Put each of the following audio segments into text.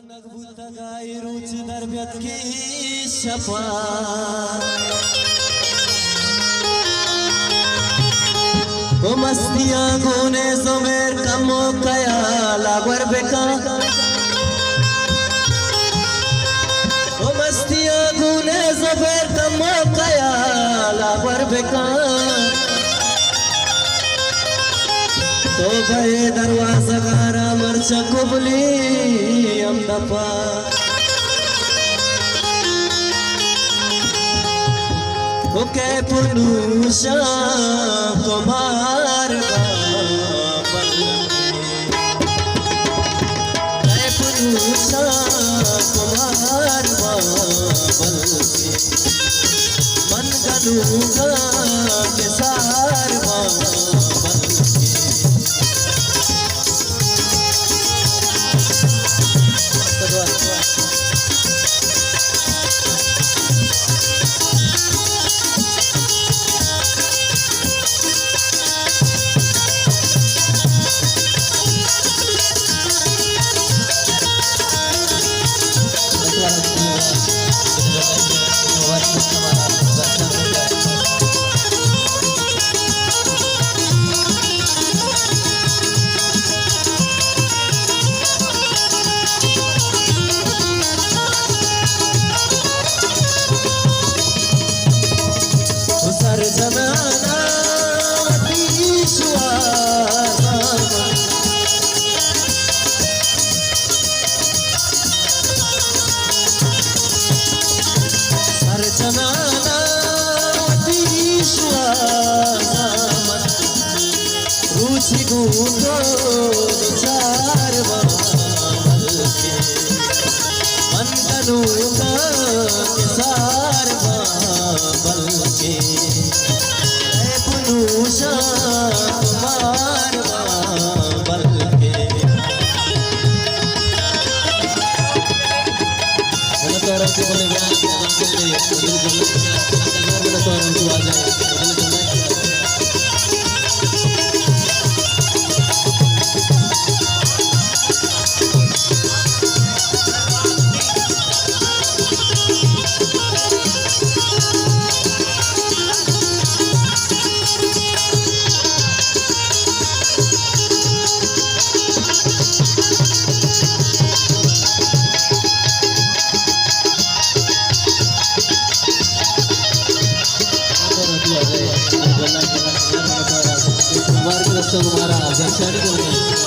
Nagbuta ruç darbiyat ki şafa O mastiya gune zomer kamo kaya lagwar beka O mastiya gune zomer kamo kaya lagwar beka तो गए दरवाजा गारा मर्चा कुबली अमदपा ओ के पुनुषा कुमार के पुनुषा कुमार मन गनुगा के सार रुचि गुंडो चार मन कनूगा के सार बल के पुनुषा कुमार बल के तुम्हारा दर्शन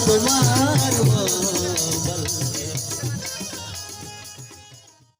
કુમાર બલ